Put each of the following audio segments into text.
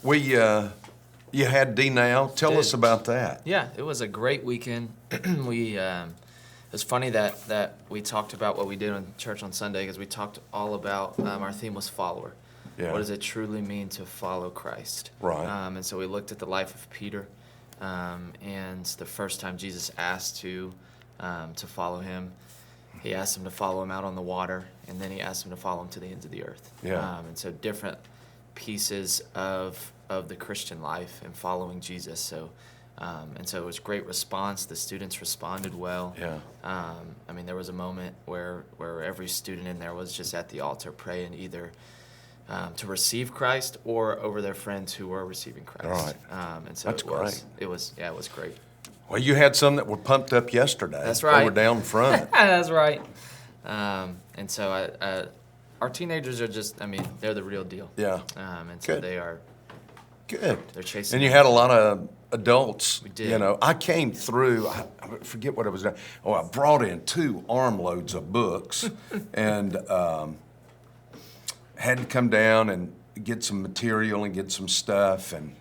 You had D now. Tell us about that. Yeah, it was a great weekend. It's funny that we talked about what we did in church on Sunday because we talked all about our theme was follower. Yeah. What does it truly mean to follow Christ? Right. And so we looked at the life of Peter, and the first time Jesus asked to follow him, he asked him to follow him out on the water, and then he asked him to follow him to the ends of the earth. Yeah. And so different pieces of the Christian life and following Jesus. So, and so it was a great response. The students responded well. Yeah. I mean, there was a moment where every student in there was just at the altar praying either to receive Christ or over their friends who were receiving Christ. Right. And so That's great. It was great. Well, you had some that were pumped up yesterday. That's right. They were down front. That's right. And so our teenagers are just, I mean, they're the real deal. Yeah. And so Good. they are. Good. They're chasing. And you had a lot of adults. We did. You know, I came through, I forget what I was doing. Oh, I brought in 2 armloads of books and had to come down and get some material and get some stuff. And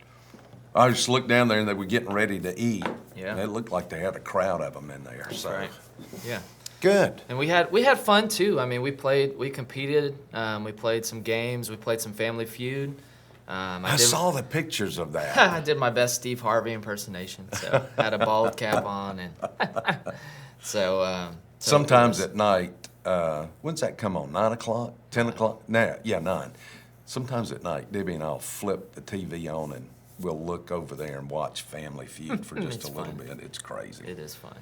I just looked down there and they were getting ready to eat. Yeah. And it looked like they had a crowd of them in there. So. Right. Yeah. Good. And we had fun too. I mean, we competed, we played some games, we played some Family Feud. I saw the pictures of that. I did my best Steve Harvey impersonation, so had a bald cap on, and so Sometimes at night, when's that come on? 9 o'clock? 10 o'clock? No, yeah, 9. Sometimes at night, Debbie and I'll flip the TV on and we'll look over there and watch Family Feud for just It's a little fun. bit. It's crazy. It is fun.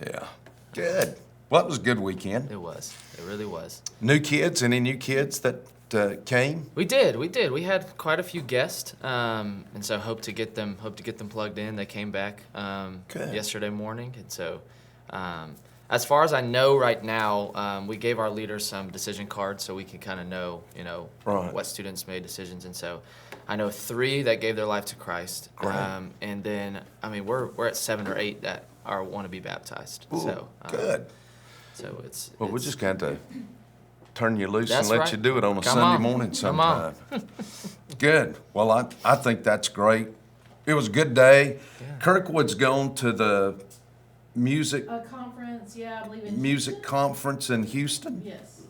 Yeah. Good. Well, it was a good weekend. It was. It really was. New kids? Any new kids that came? We did. We had quite a few guests, and so hope to get them plugged in. They came back Good. yesterday morning, and so as far as I know right now, we gave our leaders some decision cards so we can kind of know, Right. what students made decisions, and so I know 3 that gave their life to Christ, Great. and then I mean we're at 7 or 8 that want to be baptized. Ooh, So good. So it's Well, we're just going to turn you loose That's and let right. you do it on a Come Sunday on. morning Come on. sometime. Good. Well, I think that's great. It was a good day. Yeah. Kirkwood's gone to the music A conference, yeah, I believe in music Houston? conference in Houston. Yes.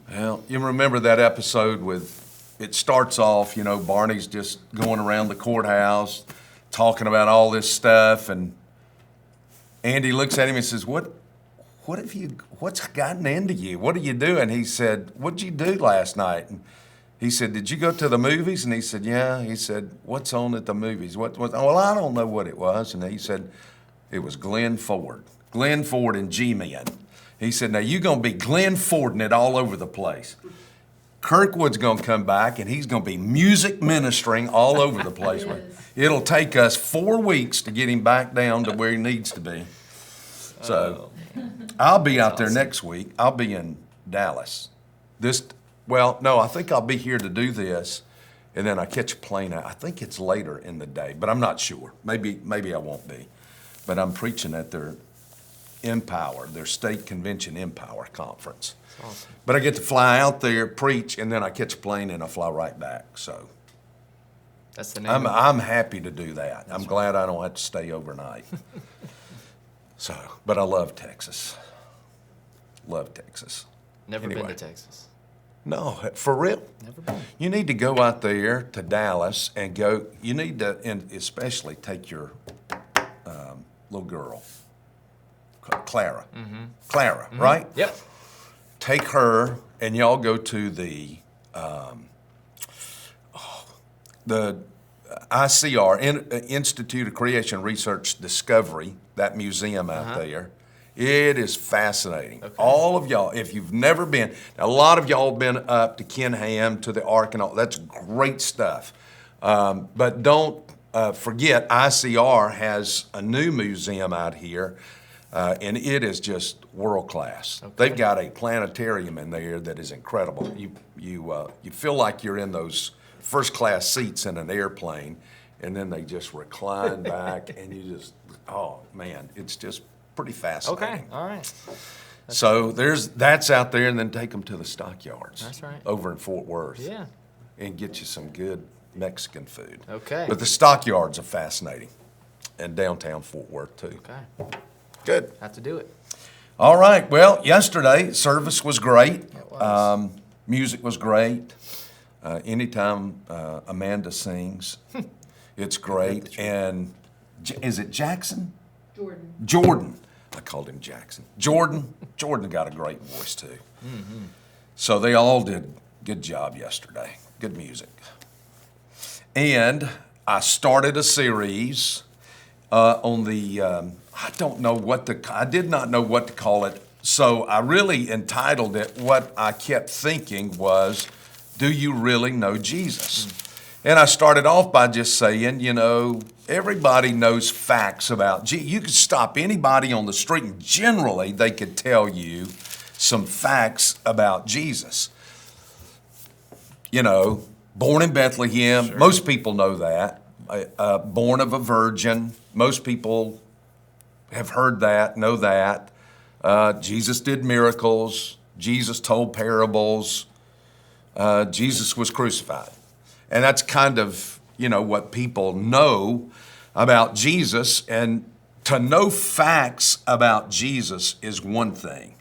Well, you remember that episode with, it starts off, Barney's just going around the courthouse talking about all this stuff, and Andy looks at him and says, what's gotten into you? What are you doing? He said, what'd you do last night? And he said, did you go to the movies? And he said, yeah. He said, what's on at the movies? Well, I don't know what it was. And he said, it was Glenn Ford and G-Men. He said, now you're going to be Glenn Fording it all over the place. Kirkwood's going to come back, and he's going to be music ministering all over the place. Yes. It'll take us 4 weeks to get him back down to where he needs to be. So I'll be out there next week. I'll be in Dallas. I think I'll be here to do this, and then I catch a plane out. I think it's later in the day, but I'm not sure. Maybe I won't be. But I'm preaching at their Empower, their state convention Empower conference. That's awesome. But I get to fly out there, preach, and then I catch a plane and I fly right back. So That's the name. I'm happy to do that. I'm glad I don't have to stay overnight. But I love Texas. Love Texes. Never been Anyway. to Texas. No, for real. Never been. You need to go out there to Dallas and go. You need to, and especially take your little girl, Clara. Mm-hmm. Clara, right? Yep. Take her, and y'all go to the ICR, Institute of Creation Research Discovery, that museum out there. It is fascinating. Okay. All of y'all, if you've never been, a lot of y'all have been up to Ken Ham, to the Ark and all. That's great stuff. But don't forget, ICR has a new museum out here, and it is just world class. Okay. They've got a planetarium in there that is incredible. You feel like you're in those first class seats in an airplane, and then they just recline back, and you just, oh man, it's just pretty fascinating. Okay. All right. So that's out there, and then take them to the stockyards. That's right. Over in Fort Worth. Yeah. And get you some good Mexican food. Okay. But the stockyards are fascinating, and downtown Fort Worth too. Okay. Good. Have to do it. All right. Well, yesterday service was great. It was. Music was great. Anytime Amanda sings, it's great. And is it Jackson? Jordan. Jordan. I called him Jackson. Jordan got a great voice too. Mm-hmm. So they all did good job yesterday. Good music. And I started a series on the, I did not know what to call it. So I really entitled it, what I kept thinking was, do you really know Jesus? And I started off by just saying, everybody knows facts about Jesus. You could stop anybody on the street and generally they could tell you some facts about Jesus. Born in Bethlehem, Sure. Most people know that. Born of a virgin, most people have heard that, know that. Jesus did miracles. Jesus told parables. Jesus was crucified. And that's kind of, what people know about Jesus. And to know facts about Jesus is one thing,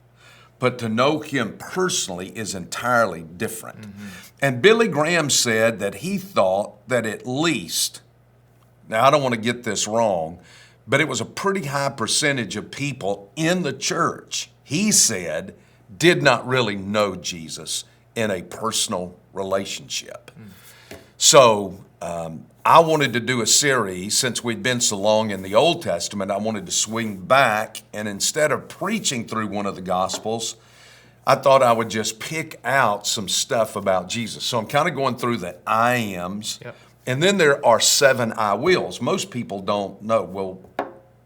but to know him personally is entirely different. Mm-hmm. And Billy Graham said that he thought that at least, now I don't want to get this wrong, but it was a pretty high percentage of people in the church, he said, did not really know Jesus in a personal relationship. So I wanted to do a series, since we'd been so long in the Old Testament, I wanted to swing back, and instead of preaching through one of the Gospels, I thought I would just pick out some stuff about Jesus. So I'm kind of going through the I ams. Yep. And then there are 7 I wills. Most people don't know, well,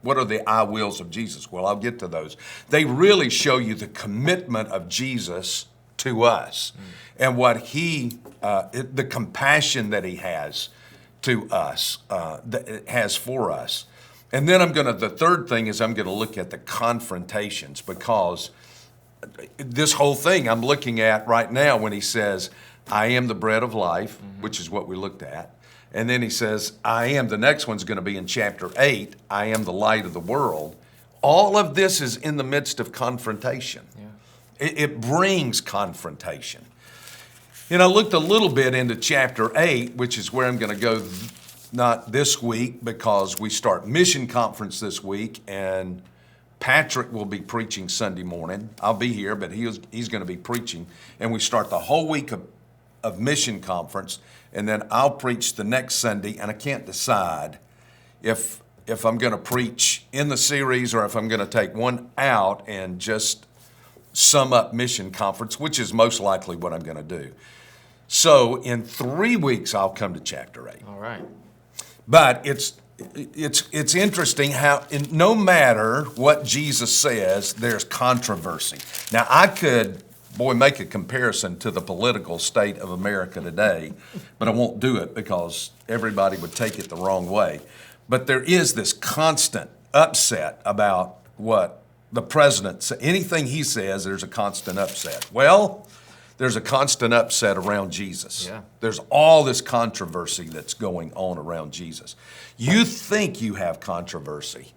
what are the I wills of Jesus? Well, I'll get to those. They really show you the commitment of Jesus to us and what the compassion that he has to us, has for us. And then the third thing is I'm going to look at the confrontations, because this whole thing I'm looking at right now when he says, I am the bread of life, which is what we looked at. And then he says, the next one's going to be in chapter 8, I am the light of the world. All of this is in the midst of confrontation. Yeah. It brings confrontation. And I looked a little bit into chapter 8, which is where I'm going to go, not this week, because we start mission conference this week, and Patrick will be preaching Sunday morning. I'll be here, but he's going to be preaching. And we start the whole week of mission conference, and then I'll preach the next Sunday, and I can't decide if I'm going to preach in the series or if I'm going to take one out and just sum up mission conference, which is most likely what I'm going to do. So in 3 weeks, I'll come to chapter 8. All right. But it's interesting how no matter what Jesus says, there's controversy. Now, I could, make a comparison to the political state of America today, but I won't do it because everybody would take it the wrong way. But there is this constant upset about what the president says. Anything he says, there's a constant upset. Well, there's a constant upset around Jesus. Yeah. There's all this controversy that's going on around Jesus. You think you have controversy.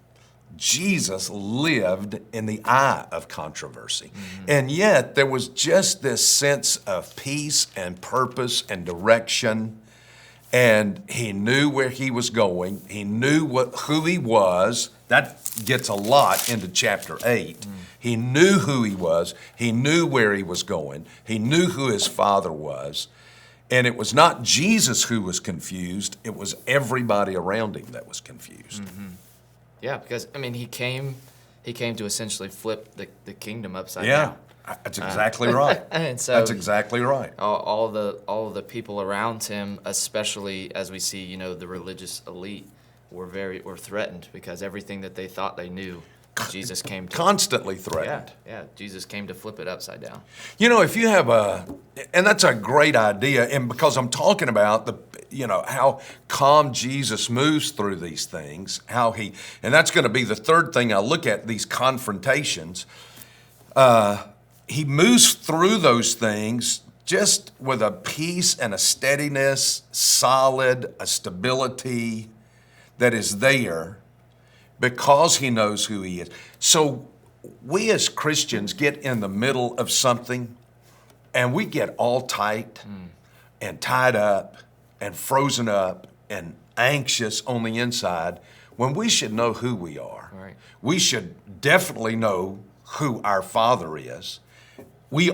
Jesus lived in the eye of controversy. Mm-hmm. And yet there was just this sense of peace and purpose and direction. And he knew where he was going. He knew who he was. That gets a lot into chapter 8. He knew who he was. He knew where he was going. He knew who his Father was. And it was not Jesus who was confused. It was everybody around him that was confused. Mm-hmm. Yeah, because, he came to essentially flip the kingdom upside down. That's exactly right. And so that's exactly right. All the people around him, especially as we see, the religious elite, were threatened because everything that they thought they knew, Jesus came to constantly threatened. Yeah, Jesus came to flip it upside down. If you have and that's a great idea, and because I'm talking about how calm Jesus moves through these things, and that's going to be the third thing I look at, these confrontations. He moves through those things just with a peace and a steadiness, solid, a stability that is there because he knows who he is. So we as Christians get in the middle of something and we get all tight and tied up and frozen up and anxious on the inside when we should know who we are. Right. We should definitely know who our Father is. We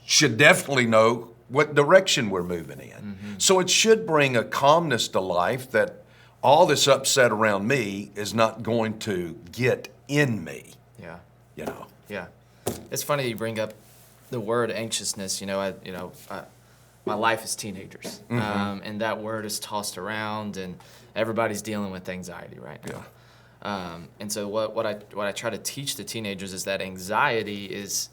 should definitely know what direction we're moving in. So it should bring a calmness to life that all this upset around me is not going to get in me, Yeah. you know. Yeah. It's funny you bring up the word anxiousness. My life is teenagers, and that word is tossed around, and everybody's dealing with anxiety right now. Yeah. And so what I try to teach the teenagers is that anxiety is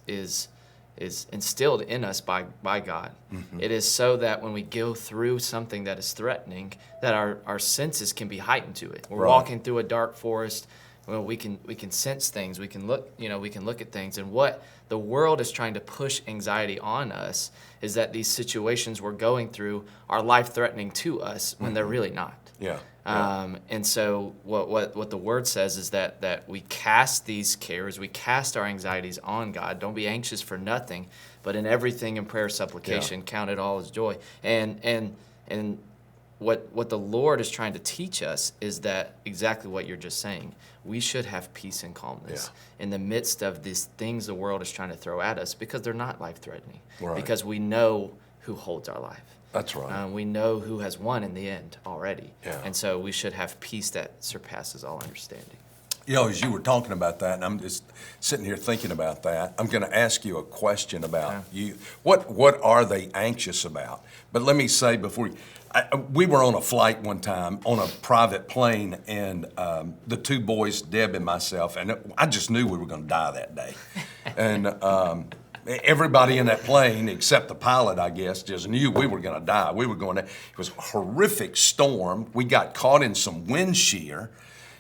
instilled in us by God. It is so that when we go through something that is threatening, that our senses can be heightened to it. We're Right. walking through a dark forest. Well, we can sense things. We can look at things. And what the world is trying to push anxiety on us is that these situations we're going through are life-threatening to us when they're really not. Yeah. And so what the word says is that we cast these cares, we cast our anxieties on God. Don't be anxious for nothing, but in everything in prayer, supplication, count it all as joy. And what the Lord is trying to teach us is that exactly what you're just saying. We should have peace and calmness in the midst of these things the world is trying to throw at us because they're not life-threatening. Right. Because we know who holds our life. That's right. We know who has won in the end already. Yeah. And so we should have peace that surpasses all understanding. You know, as you were talking about that, and I'm just sitting here thinking about that, I'm going to ask you a question about you. What are they anxious about? But let me say before we were on a flight one time on a private plane, and the two boys, Deb and myself, and I just knew we were going to die that day. And everybody in that plane, except the pilot, I guess, just knew we were going to die. We were going to. It was a horrific storm. We got caught in some wind shear.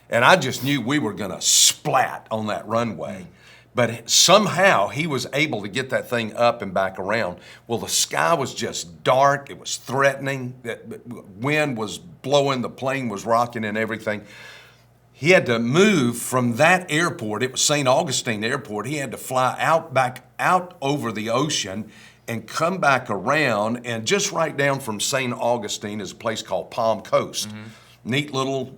And I just knew we were going to splat on that runway. But somehow he was able to get that thing up and back around. Well, the sky was just dark. It was threatening. The wind was blowing. The plane was rocking and everything. He had to move from that airport. It was St. Augustine Airport. He had to fly back out over the ocean and come back around. And just right down from St. Augustine is a place called Palm Coast. Neat little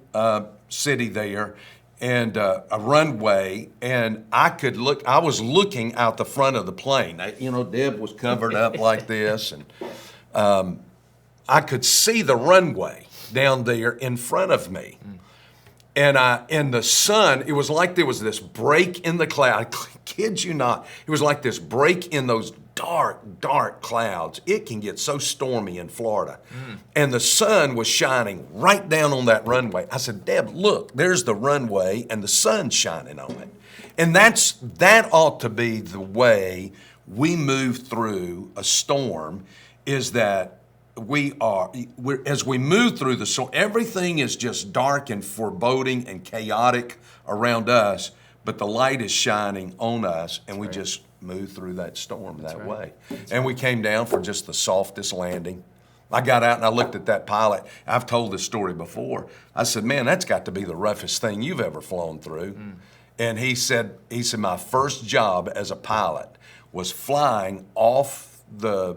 city there, and a runway, and I was looking out the front of the plane. Deb was covered up like this, and I could see the runway down there in front of me. And the sun, it was like there was this break in the cloud. I kid you not. It was like this break in those dark clouds. It can get so stormy in Florida. And the sun was shining right down on that runway. I said, Deb, look, there's the runway and the sun's shining on it. And that ought to be the way we move through a storm, is that as we move through the storm, everything is just dark and foreboding and chaotic around us, but the light is shining on us, and we just move through that storm that way. And we came down for just the softest landing. I got out and I looked at that pilot. I've told this story before. I said, man, that's got to be the roughest thing you've ever flown through. And he said, my first job as a pilot was flying off the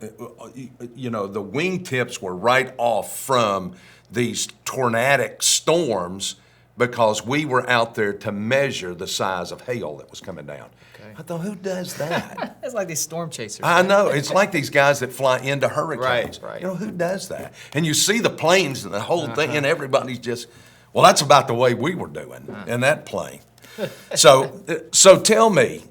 wingtips were right off from these tornadic storms because we were out there to measure the size of hail that was coming down. Okay. I thought, who does that? It's like these storm chasers. I know. It's like these guys that fly into hurricanes. Right. Who does that? And you see the planes and the whole thing, and everybody's just, well, that's about the way we were doing in that plane. So tell me,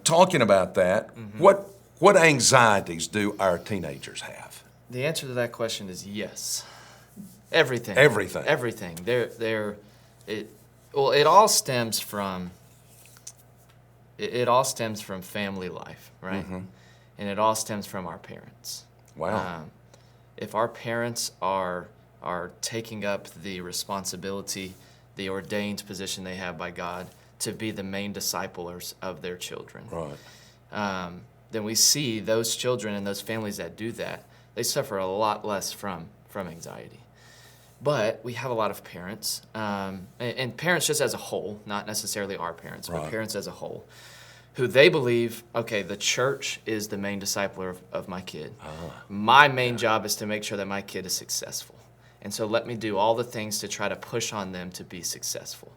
talking about that, what anxieties do our teenagers have? The answer to that question is yes. Everything. Everything. It all stems from family life, right? And it all stems from our parents. Wow. If our parents are taking up the responsibility, the ordained position they have by God to be the main disciplers of their children, Right. then we see those children and those families that do that, they suffer a lot less from anxiety. But we have a lot of parents, and parents just as a whole, not necessarily our parents, but parents as a whole, who they believe, okay, the church is the main discipler of my kid. My main job is to make sure that my kid is successful. And so let me do all the things to try to push on them to be successful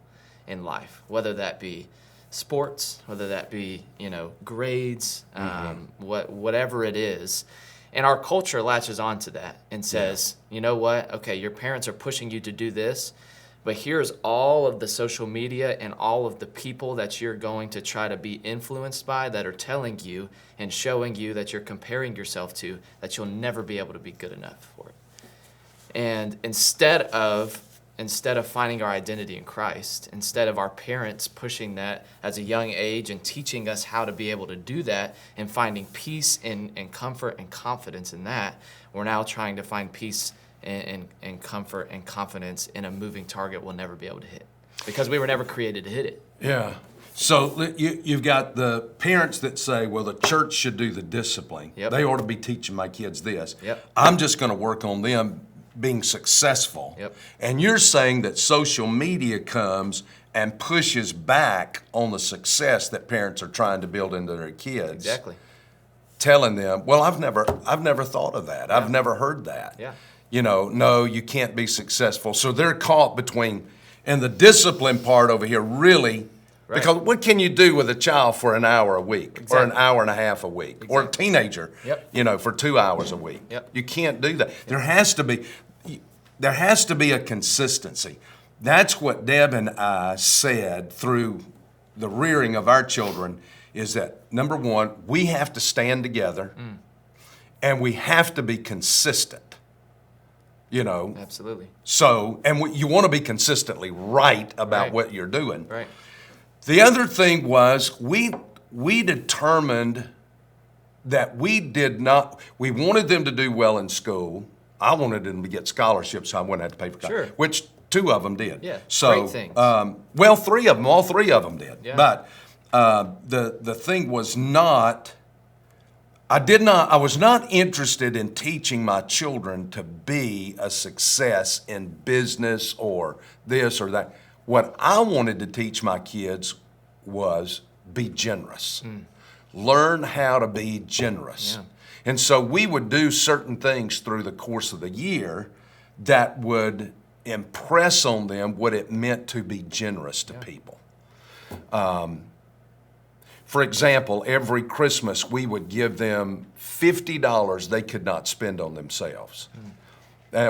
in life, whether that be sports, whether that be, grades, whatever it is. And our culture latches onto that and says, you know what, okay, your parents are pushing you to do this, but here's all of the social media and all of the people that you're going to try to be influenced by that are telling you and showing you that you're comparing yourself to, that you'll never be able to be good enough for it. And instead of finding our identity in Christ, instead of our parents pushing that as a young age and teaching us how to be able to do that and finding peace and comfort and confidence in that, we're now trying to find peace and comfort and confidence in a moving target we'll never be able to hit because we were never created to hit it. Yeah. So you've got the parents that say, well, the church should do the discipline. Yep. They ought to be teaching my kids this. Yep. I'm just going to work on them being successful. Yep. And you're saying that social media comes and pushes back on the success that parents are trying to build into their kids. Exactly. Telling them, well, I've never thought of that. Yeah. I've never heard that. Yeah. No, you can't be successful. So they're caught between, and the discipline part over here really, Right. because what can you do with a child for an hour a week or an Exactly. hour and a half a week or a teenager, Yep. For 2 hours a week? Yep. You can't do that. There has to be a consistency. That's what Deb and I said through the rearing of our children is that, number one, we have to stand together and we have to be consistent. Absolutely. So, and you want to be consistently right about Right. what you're doing. Right. The other thing was we determined that we wanted them to do well in school. I wanted them to get scholarships so I wouldn't have to pay for college, Sure. which 2 of them did. Yeah, So, great things. all 3 of them did. Yeah. But the thing was not, I was not interested in teaching my children to be a success in business or this or that. What I wanted to teach my kids was be generous. Learn how to be generous. Yeah. And so we would do certain things through the course of the year that would impress on them what it meant to be generous to people. For example, every Christmas we would give them $50 they could not spend on themselves.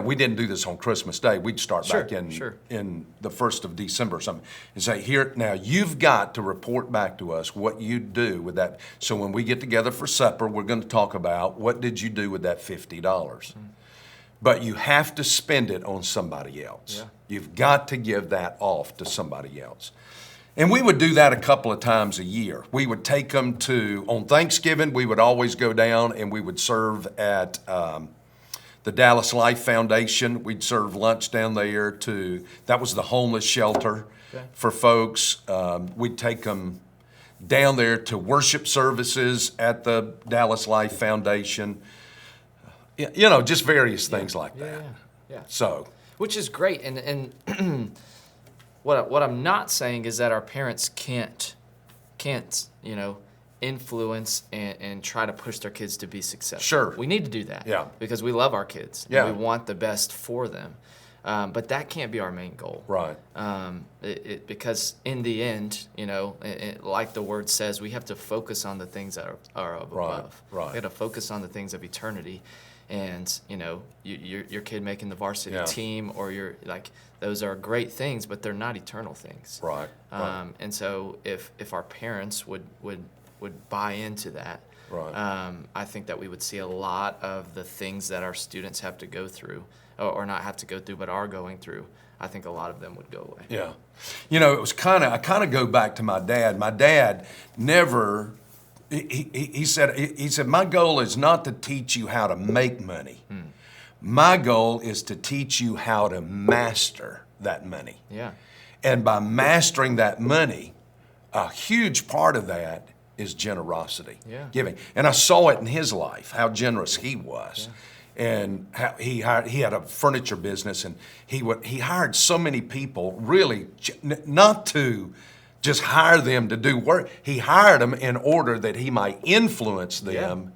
We didn't do this on Christmas Day. We'd start back in the 1st of December or something and say, here, now you've got to report back to us what you do with that. So when we get together for supper, we're going to talk about what did you do with that $50. But you have to spend it on somebody else. Yeah. You've got to give that off to somebody else. And we would do that a couple of times a year. We would take them on Thanksgiving, we would always go down and we would serve at the Dallas Life Foundation. We'd serve lunch down there that was the homeless shelter for folks. We'd take them down there to worship services at the Dallas Life Foundation. Just various things like that. Yeah. So, Which is great. And what I'm not saying is that our parents can't influence and try to push their kids to be successful. Sure. We need to do that. Yeah. Because we love our kids. Yeah. And we want the best for them. But that can't be our main goal. right. Because in the end, like the word says, we have to focus on the things that are above. right. We have to focus on the things of eternity. And, your kid making the varsity Yeah. team or those are great things, but they're not eternal things. Right. And so if our parents would buy into that, Right. I think that we would see a lot of the things that our students have to go through, or not have to go through, but are going through. I think a lot of them would go away. Yeah. It was I kind of go back to my dad. My dad never, he said, my goal is not to teach you how to make money. My goal is to teach you how to master that money. Yeah. And by mastering that money, a huge part of that is generosity, Yeah. giving. And I saw it in his life, how generous he was. And how he had a furniture business, and he hired so many people, really, not to just hire them to do work. He hired them in order that he might influence them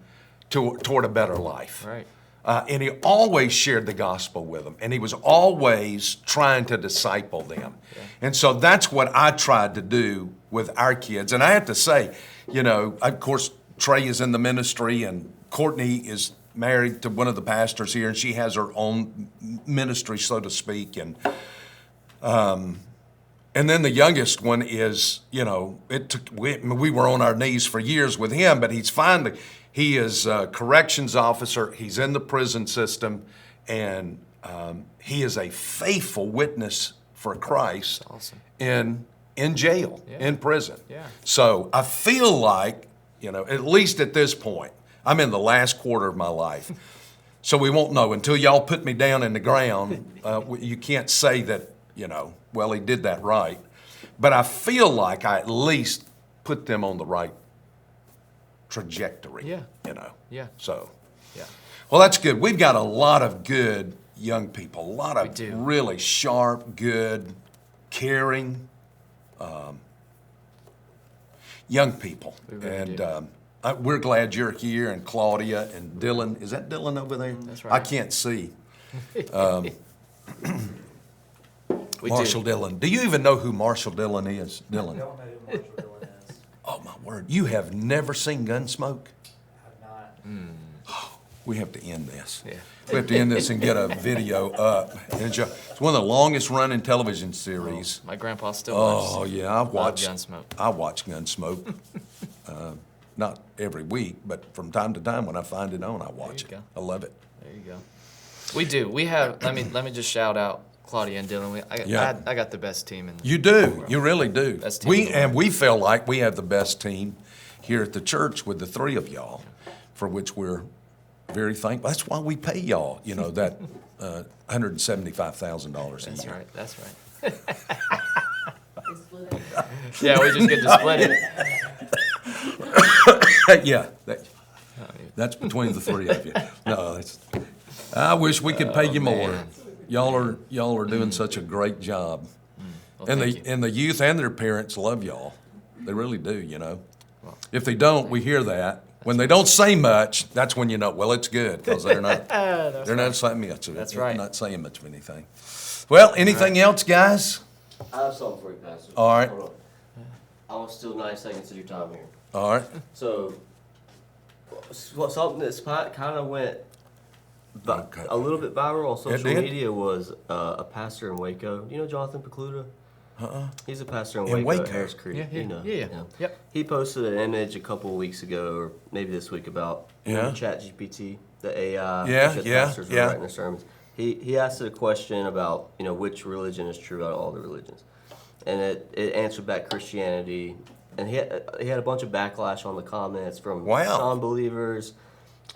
toward a better life. Right. And he always shared the gospel with them, and he was always trying to disciple them. And so that's what I tried to do with our kids. And I have to say, of course, Trey is in the ministry, and Courtney is married to one of the pastors here, and she has her own ministry, so to speak. And then the youngest one is, we were on our knees for years with him, but he is a corrections officer. He's in the prison system, and he is a faithful witness for Christ in jail, in prison. Yeah. So I feel like, at least at this point, I'm in the last quarter of my life. So we won't know until y'all put me down in the ground. You can't say that, well, he did that right. But I feel like I at least put them on the right trajectory. Yeah. Yeah. So. Yeah. Well, that's good. We've got a lot of good young people. A lot of really sharp, good, caring young people. We really do. We're glad you're here, and Claudia and Dylan. Is that Dylan over there? That's right. I can't see. We Marshall do. Dillon. Do you even know who Marshall Dillon is? Dylan. I don't know who Marshall Dillon is. Oh, my word. You have never seen Gunsmoke? I have not. We have to end this. Yeah. We have to end this and get a video up. And it's one of the longest running television series. My grandpa still Oh, watches. yeah. I watch Gunsmoke. I watch Gunsmoke. Not every week, but from time to time when I find it on, I watch it. There you I love it. There you go. We do. We have. Let me just shout out Claudia and Dylan. I got the best team in. You do. You really do. Best team in the world. We feel like we have the best team here at the church with the three of y'all, for which we're very thankful. That's why we pay y'all, that $175,000 a That's year. right. That's right. They split it. Yeah, we just get to split it. Yeah, that's between the three of you. No, I wish we could pay you more. man. Y'all are doing such a great job, Well, and thank you. the youth and their parents love y'all. They really do. If they don't, we hear that. When they don't say much, that's when you know. Well, it's good because they're not saying much of it. That's right. They're not saying much of anything. Well, anything else, guys? I have something for you, Pastor. All right. Hold on. I want to steal 90 seconds of your time here. All right. So, something that's kind of went Okay. a little bit viral on social did? media was a pastor in Waco. You know Jonathan Pecluda? He's a pastor in In Waco, Waco? Harris Creek. Yeah, yeah, You know, yeah. Yep. He posted an image a couple of weeks ago, or maybe this week, about ChatGPT, the AI that pastors were writing their sermons. He asked it a question about which religion is true out of all the religions, and it answered back Christianity. And he had a bunch of backlash on the comments from non-believers,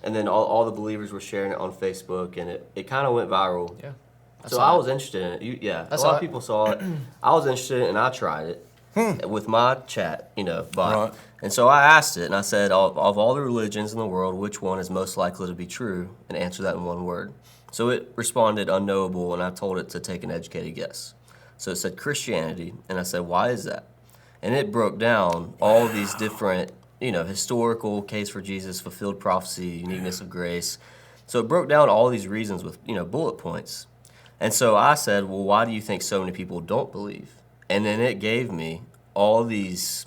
and then all the believers were sharing it on Facebook, and it kind of went viral. Yeah. So I was interested in it. A lot of people saw it. I was interested in it, and I tried it with my chat, bot. Right. And so I asked it, and I said, of all the religions in the world, which one is most likely to be true? And answer that in one word. So it responded unknowable, and I told it to take an educated guess. So it said Christianity, and I said, why is that? And it broke down all these different, historical case for Jesus, fulfilled prophecy, uniqueness of grace. So it broke down all these reasons with, bullet points. And so I said, well, why do you think so many people don't believe? And then it gave me all these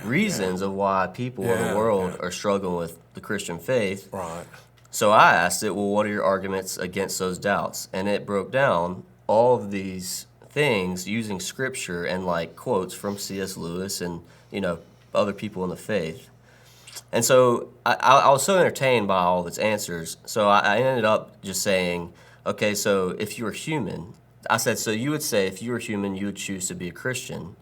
reasons of why people in the world are struggling with the Christian faith. Right. So I asked it, well, what are your arguments against those doubts? And it broke down all of these things using scripture and quotes from C.S. Lewis and other people in the faith. And so I was so entertained by all of its answers. So I ended up just saying, okay, so if you were human, I said, so you would say if you were human, you would choose to be a Christian.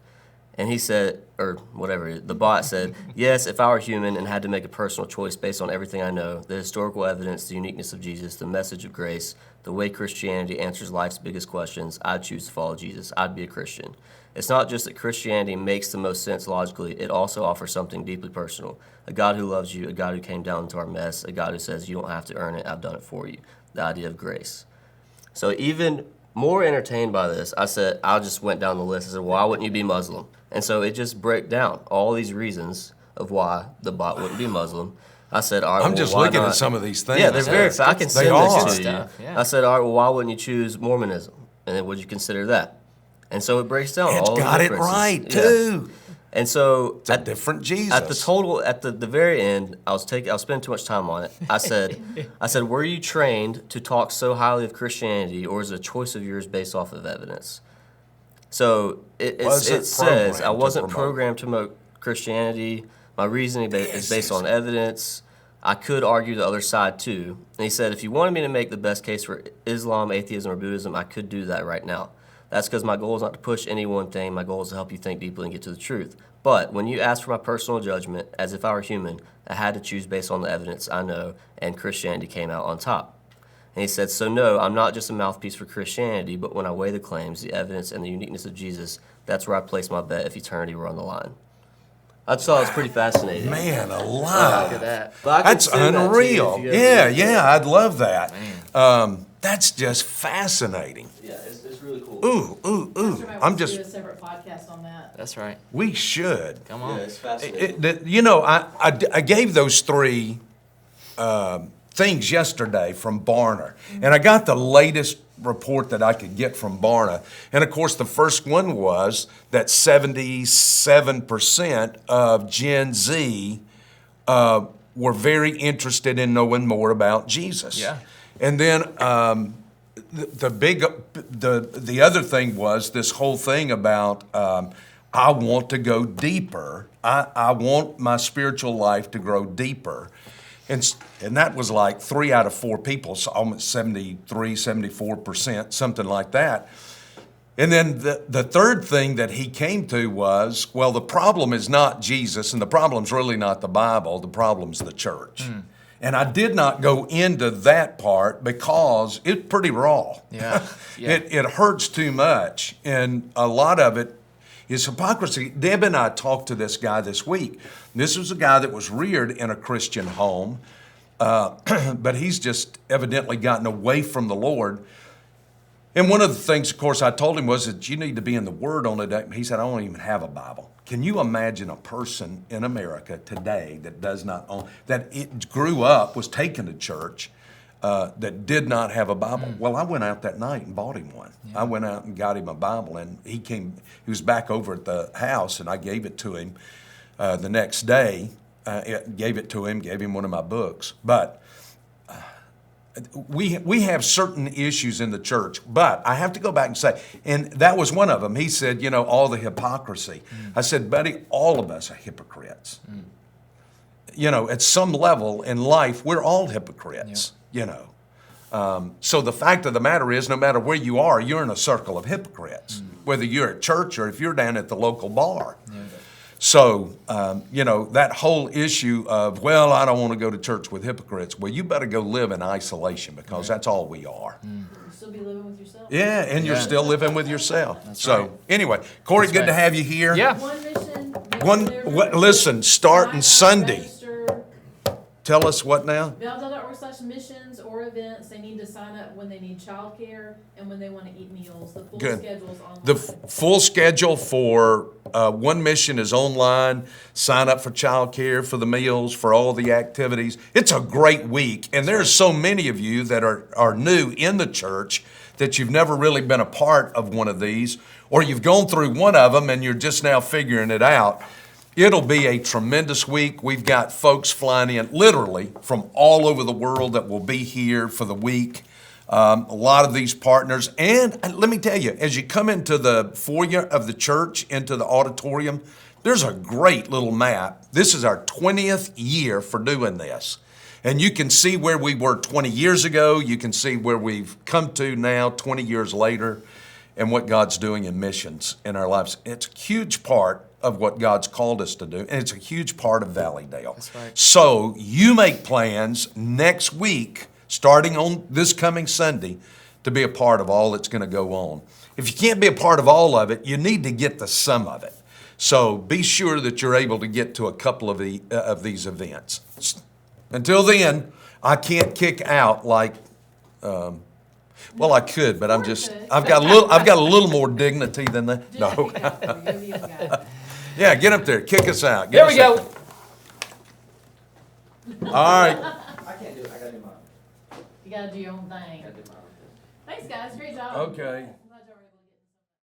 And he said, or whatever, the bot said, yes, if I were human and had to make a personal choice based on everything I know, the historical evidence, the uniqueness of Jesus, the message of grace, the way Christianity answers life's biggest questions, I'd choose to follow Jesus. I'd be a Christian. It's not just that Christianity makes the most sense logically, it also offers something deeply personal. A God who loves you, a God who came down into our mess, a God who says you don't have to earn it, I've done it for you. The idea of grace. So even more entertained by this, I just went down the list. I said, why wouldn't you be Muslim? And so it just broke down all these reasons of why the bot wouldn't be Muslim. I said, all right, I'm well, just why looking not? at some of these things. Yeah, they're very. I can They send are. this to you. Stuff, yeah. I said, all right, well, why wouldn't you choose Mormonism? And then would you consider that? And so it breaks down It's all the got it differences. right, Yeah. too. And so It's a different Jesus. at the very end, I was spending too much time on it. I said, were you trained to talk so highly of Christianity, or is it a choice of yours based off of evidence? So it says programmed I to wasn't promote? programmed to promote Christianity. My reasoning is based on evidence. I could argue the other side too. And he said, if you wanted me to make the best case for Islam, atheism, or Buddhism, I could do that right now. That's because my goal is not to push any one thing. My goal is to help you think deeply and get to the truth. But when you asked for my personal judgment, as if I were human, I had to choose based on the evidence I know, and Christianity came out on top. And he said, so no, I'm not just a mouthpiece for Christianity, but when I weigh the claims, the evidence, and the uniqueness of Jesus, that's where I place my bet if eternity were on the line. I just thought it was pretty fascinating. Man Look alive. at that. But I could That's send that to you if unreal. you ever Yeah, look at it. yeah, I'd love that. That's just fascinating. Yeah, it's really cool. Ooh, ooh, Pastor ooh. might I'm want to just, do a separate podcast on that. That's right. we should. Come Yeah, on. it's fascinating. You know, I gave those three things yesterday from Barna, and I got the latest report that I could get from Barna. And of course, the first one was that 77% of Gen Z were very interested in knowing more about Jesus. Yeah. And then the other thing was this whole thing about I want to go deeper. I want my spiritual life to grow deeper. And that was like 3 out of 4 people, so almost 73, 74%, something like that. And then the third thing that he came to was, well, the problem is not Jesus, and the problem's really not the Bible, the problem's the church. And I did not go into that part because it's pretty raw. Yeah. Yeah. It hurts too much, and a lot of it is hypocrisy. Deb and I talked to this guy this week. This was a guy that was reared in a Christian home, but he's just evidently gotten away from the Lord. And one of the things, of course, I told him was that you need to be in the Word on a day. He said, I don't even have a Bible. Can you imagine a person in America today that does not own, that it grew up, was taken to church, that did not have a Bible? Well, I went out that night and bought him one. I went out and got him a Bible, and he was back over at the house, and I gave it to him the next day. Gave it to him, gave him one of my books. But we have certain issues in the church, but I have to go back and say, and that was one of them. He said, you know, all the hypocrisy. I said, buddy, all of us are hypocrites. You know, at some level in life, we're all hypocrites, you know. So the fact of the matter is, no matter where you are, you're in a circle of hypocrites, whether you're at church or if you're down at the local bar. So, you know, that whole issue of, well, I don't want to go to church with hypocrites. Well, you better go live in isolation because that's all we are. You'll still be living with yourself. Yeah, and you're Yeah. still living with yourself. right. Anyway, Corey, That's good to right. have you here. Yeah. ONEmission. Listen, starting Sunday. Register Tell us what now? Belleville.org/missions or events. They need to sign up when they need childcare and when they want to eat meals. The full Good. schedule's online. The full schedule for ONEmission is online. Sign up for childcare, for the meals, for all the activities. It's a great week, and there's so many of you that are new in the church that you've never really been a part of one of these, or you've gone through one of them and you're just now figuring it out. It'll be a tremendous week. We've got folks flying in literally from all over the world that will be here for the week. A lot of these partners. And let me tell you, as you come into the foyer of the church, into the auditorium, there's a great little map. This is our 20th year for doing this. And you can see where we were 20 years ago. You can see where we've come to now 20 years later. and what God's doing in missions in our lives. It's a huge part of what God's called us to do, and it's a huge part of Valleydale. That's right. So you make plans next week, starting on this coming Sunday, to be a part of all that's going to go on. If you can't be a part of all of it, you need to get to some of it. So be sure that you're able to get to a couple of these events. Until then, I can't kick out like, well, I could, but I've got a little more dignity than that. Just No. kick out there. You're the young guy. Yeah, get up there, kick us out. There we go. All right. I can't do it, I gotta do mine. You gotta do your own thing. I gotta do mine. Thanks, guys. Great job. Okay.